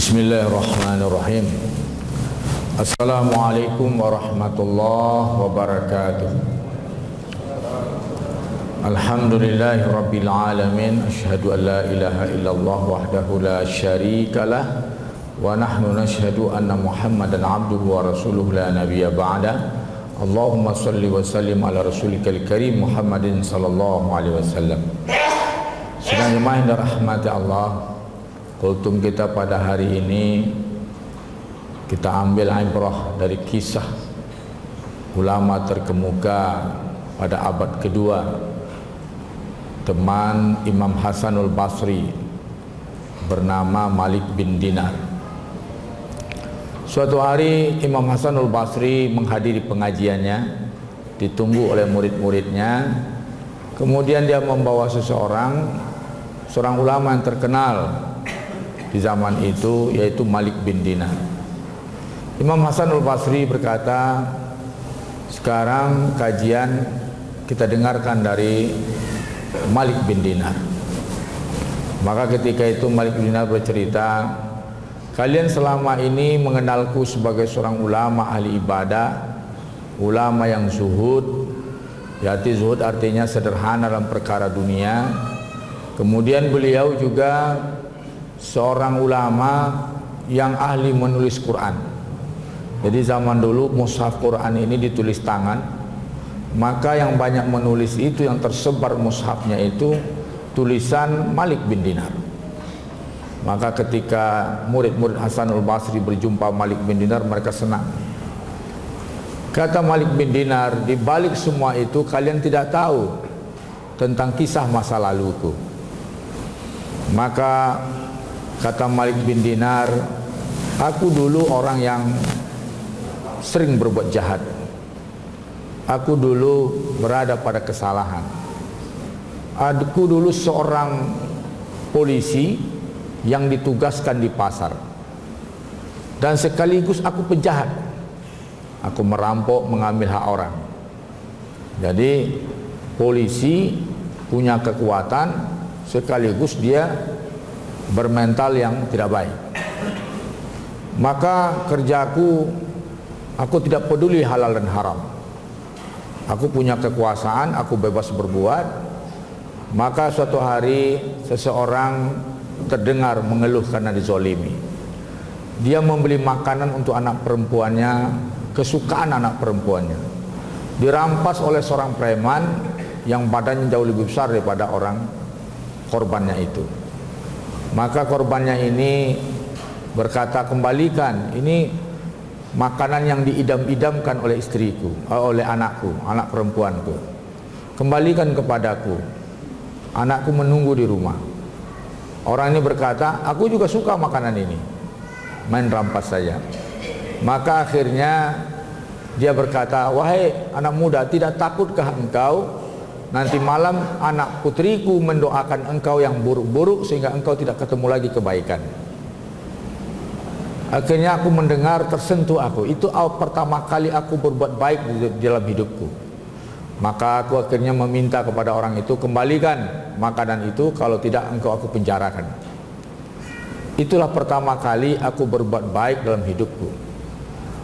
Bismillahirrahmanirrahim. Assalamualaikum warahmatullahi wabarakatuh. Alhamdulillahi rabbil alamin. Asyhadu an la ilaha illallah wahdahu la syarikalah. Wa nahnu nashhadu anna Muhammadan abduhu wa rasuluhu la nabiyya ba'da. Allahumma salli wa sallim ala rasulikal karim Muhammadin sallallahu alaihi wasallam. Sedang jemaah yang dirahmati Allah, kultum kita pada hari ini kita ambil ibrah dari kisah ulama terkemuka pada abad kedua, teman Imam Hasanul Basri bernama Malik bin Dinar. Suatu hari Imam Hasanul Basri menghadiri pengajiannya, ditunggu oleh murid-muridnya. Kemudian dia membawa seorang ulama yang terkenal di zaman itu, yaitu Malik bin Dinar. Imam Hasanul Basri berkata, sekarang kajian kita dengarkan dari Malik bin Dinar. Maka ketika itu Malik bin Dinar bercerita, kalian selama ini mengenalku sebagai seorang ulama ahli ibadah, ulama yang zuhud. Yaitu zuhud artinya sederhana dalam perkara dunia. Kemudian beliau juga seorang ulama yang ahli menulis Quran. Jadi zaman dulu mushaf Quran ini ditulis tangan, maka yang banyak menulis itu, yang tersebar mushafnya itu tulisan Malik bin Dinar. Maka ketika murid-murid Hasanul Basri berjumpa Malik bin Dinar, mereka senang. Kata Malik bin Dinar, di balik semua itu kalian tidak tahu tentang kisah masa laluku. Maka kata Malik bin Dinar, aku dulu orang yang sering berbuat jahat. Aku dulu berada pada kesalahan. Aku dulu seorang polisi yang ditugaskan di pasar. Dan sekaligus aku penjahat. Aku merampok, mengambil hak orang. Jadi polisi punya kekuatan, sekaligus dia bermental yang tidak baik. Maka kerjaku, aku tidak peduli halal dan haram. Aku punya kekuasaan, aku bebas berbuat. Maka suatu hari seseorang terdengar mengeluh karena dizolimi. Dia membeli makanan untuk anak perempuannya, kesukaan anak perempuannya, dirampas oleh seorang preman yang badannya jauh lebih besar daripada orang korbannya itu. Maka korbannya ini berkata, kembalikan, ini makanan yang diidam-idamkan oleh istriku, oleh anakku, anak perempuanku. Kembalikan kepadaku, anakku menunggu di rumah. Orang ini berkata, aku juga suka makanan ini, main rampas saja. Maka akhirnya dia berkata, wahai anak muda, tidak takutkah engkau nanti malam anak putriku mendoakan engkau yang buruk-buruk sehingga engkau tidak ketemu lagi kebaikan. Akhirnya aku mendengar, tersentuh aku. Itu pertama kali aku berbuat baik di dalam hidupku. Maka aku akhirnya meminta kepada orang itu, kembalikan makanan itu, kalau tidak engkau aku penjarakan. Itulah pertama kali aku berbuat baik dalam hidupku.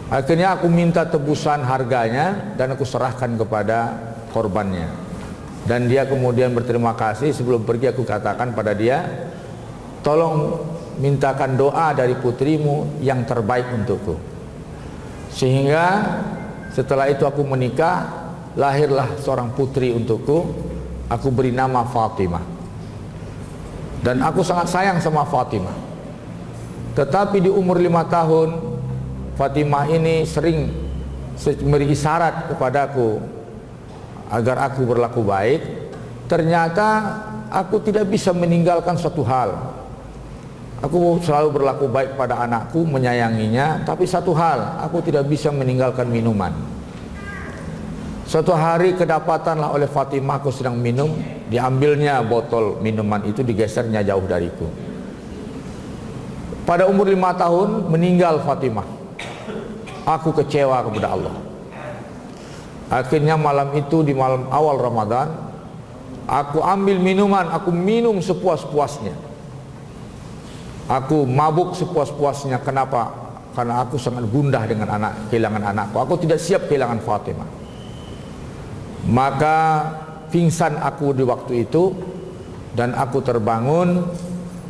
Akhirnya aku minta tebusan harganya dan aku serahkan kepada korbannya. Dan dia kemudian berterima kasih. Sebelum pergi aku katakan pada dia, tolong mintakan doa dari putrimu yang terbaik untukku. Sehingga setelah itu aku menikah, lahirlah seorang putri untukku. Aku beri nama Fatimah. Dan aku sangat sayang sama Fatimah. Tetapi di umur 5 tahun, Fatimah ini sering memberi isyarat kepadaku agar aku berlaku baik. Ternyata aku tidak bisa meninggalkan suatu hal. Aku selalu berlaku baik pada anakku, menyayanginya, tapi satu hal, aku tidak bisa meninggalkan minuman. Suatu hari kedapatanlah oleh Fatimah aku sedang minum, diambilnya botol minuman itu, digesernya jauh dariku. Pada umur 5 tahun meninggal Fatimah. Aku kecewa kepada Allah. Akhirnya malam itu, di malam awal Ramadan, aku ambil minuman, aku minum sepuas-puasnya. Aku mabuk sepuas-puasnya. Kenapa? Karena aku sangat gundah dengan kehilangan anakku. Aku tidak siap kehilangan Fatimah. Maka pingsan aku di waktu itu, dan aku terbangun.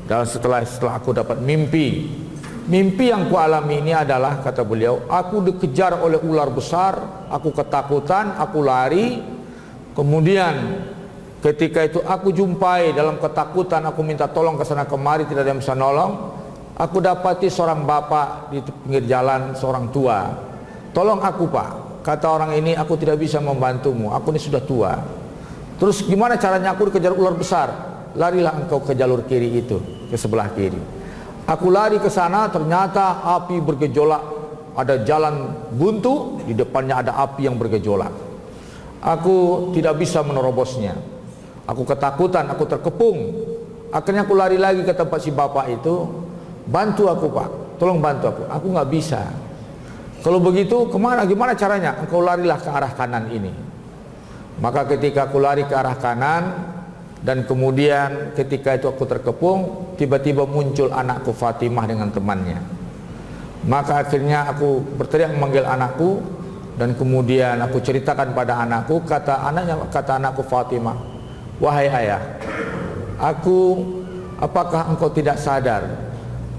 Dan setelah aku dapat mimpi yang kualami ini adalah, kata beliau, aku dikejar oleh ular besar. Aku ketakutan, aku lari. Kemudian ketika itu aku jumpai dalam ketakutan, aku minta tolong ke sana kemari, tidak ada yang bisa nolong. Aku dapati seorang bapak di pinggir jalan, seorang tua. Tolong aku, Pak. Kata orang ini, aku tidak bisa membantumu, aku ini sudah tua. Terus gimana caranya? Aku dikejar ular besar. Larilah engkau ke jalur kiri itu, ke sebelah kiri. Aku lari ke sana, ternyata api bergejolak. Ada jalan buntu, di depannya ada api yang bergejolak. Aku tidak bisa menerobosnya. Aku ketakutan, aku terkepung. Akhirnya aku lari lagi ke tempat si bapak itu. Bantu aku, Pak, tolong bantu aku. Aku nggak bisa. Kalau begitu kemana? Gimana caranya? Engkau larilah ke arah kanan ini. Maka ketika aku lari ke arah kanan, dan kemudian ketika itu aku terkepung, tiba-tiba muncul anakku Fatimah dengan temannya. Maka akhirnya aku berteriak memanggil anakku, dan kemudian aku ceritakan pada anakku. Kata anakku Fatimah, wahai ayah, apakah engkau tidak sadar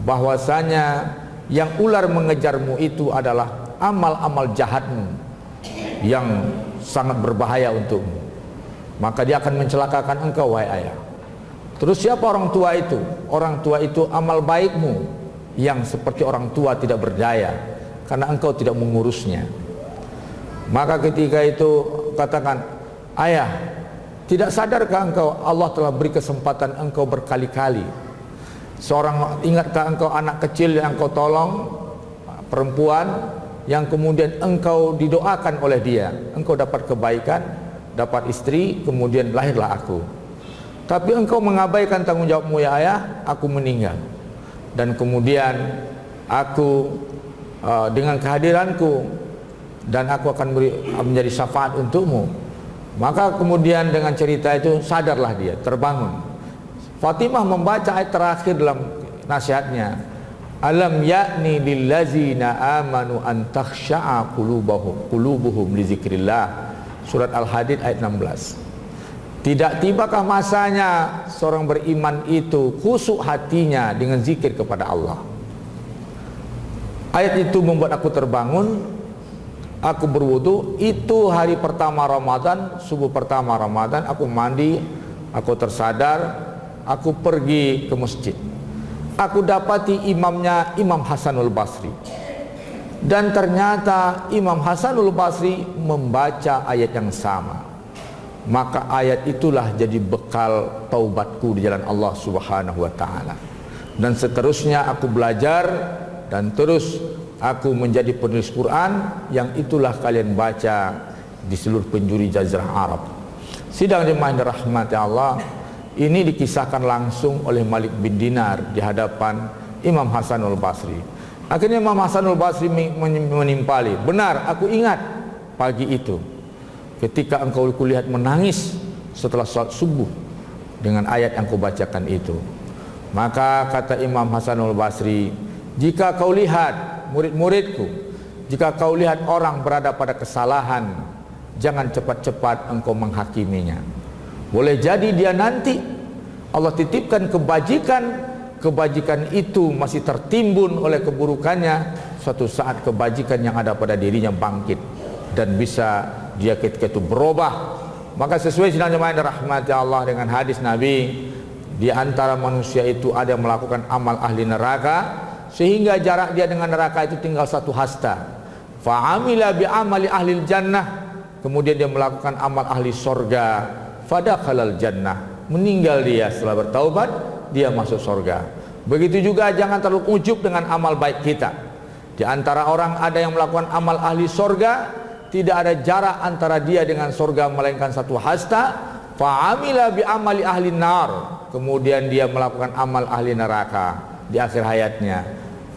bahwasanya yang ular mengejarmu itu adalah amal-amal jahatmu yang sangat berbahaya untukmu, maka dia akan mencelakakan engkau, wahai ayah. Terus siapa orang tua itu? Orang tua itu amal baikmu yang seperti orang tua tidak berdaya karena engkau tidak mengurusnya. Maka ketika itu katakan, ayah, tidak sadarkah engkau Allah telah beri kesempatan engkau berkali-kali? Ingatkah engkau anak kecil yang engkau tolong, perempuan yang kemudian engkau didoakan oleh dia, engkau dapat kebaikan, dapat istri, kemudian lahirlah aku. Tapi engkau mengabaikan tanggung jawabmu, ya ayah, aku meninggal. Dan kemudian aku dengan kehadiranku, dan aku akan menjadi syafaat untukmu. Maka kemudian dengan cerita itu sadarlah dia, terbangun. Fatimah membaca ayat terakhir dalam nasihatnya, alam ya'ni lillazina amanu an takhsha'a qulubuhum li zikrillah. Surat Al-Hadid ayat 16. Tidak tibakah masanya seorang beriman itu khusyuk hatinya dengan zikir kepada Allah. Ayat itu membuat aku terbangun. Aku berwudu. Itu hari pertama Ramadan, subuh pertama Ramadan. Aku mandi, aku tersadar. Aku pergi ke masjid. Aku dapati imamnya Imam Hasanul Basri. Dan ternyata Imam Hasanul Basri membaca ayat yang sama. Maka ayat itulah jadi bekal taubatku di jalan Allah Subhanahu wa taala. Dan seterusnya aku belajar, dan terus aku menjadi penulis Quran yang itulah kalian baca di seluruh penjuru jazirah Arab. Sidang jemaah yang dirahmati Allah, ini dikisahkan langsung oleh Malik bin Dinar di hadapan Imam Hasanul Basri. Akhirnya Imam Hasanul Basri menimpali, benar, aku ingat pagi itu ketika engkau kulihat menangis setelah salat subuh dengan ayat yang kau bacakan itu. Maka kata Imam Hasanul Basri, jika kau lihat murid-muridku, jika kau lihat orang berada pada kesalahan, jangan cepat-cepat engkau menghakiminya. Boleh jadi dia nanti Allah titipkan kebajikan itu masih tertimbun oleh keburukannya. Suatu saat kebajikan yang ada pada dirinya bangkit dan bisa dia ketika itu berubah. Maka sesuai sidang jemaah yang dirahmati Allah dengan hadis Nabi, di antara manusia itu ada yang melakukan amal ahli neraka sehingga jarak dia dengan neraka itu tinggal satu hasta. Fa'amila bi amali ahli jannah, kemudian dia melakukan amal ahli sorga. Fadakhalal jannah, meninggal dia setelah bertaubat, dia masuk surga. Begitu juga jangan terlalu ujub dengan amal baik kita. Di antara orang ada yang melakukan amal ahli surga, tidak ada jarak antara dia dengan surga melainkan satu hasta. Fa'amila bi amali ahli nar, kemudian dia melakukan amal ahli neraka di akhir hayatnya.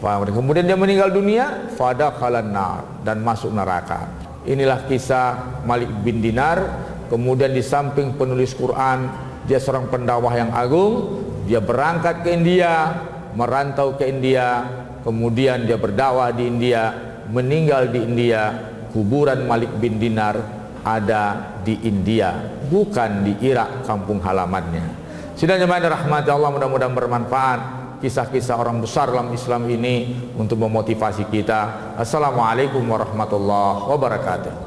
Kemudian dia meninggal dunia, fadakhalan nar, dan masuk neraka. Inilah kisah Malik bin Dinar. Kemudian di samping penulis Quran, dia seorang pendakwah yang agung. Dia berangkat ke India, merantau ke India, kemudian dia berdakwah di India, meninggal di India. Kuburan Malik bin Dinar ada di India, bukan di Irak kampung halamannya. Sidang jemaah dirahmati Allah, mudah-mudahan bermanfaat kisah-kisah orang besar dalam Islam ini untuk memotivasi kita. Assalamualaikum warahmatullahi wabarakatuh.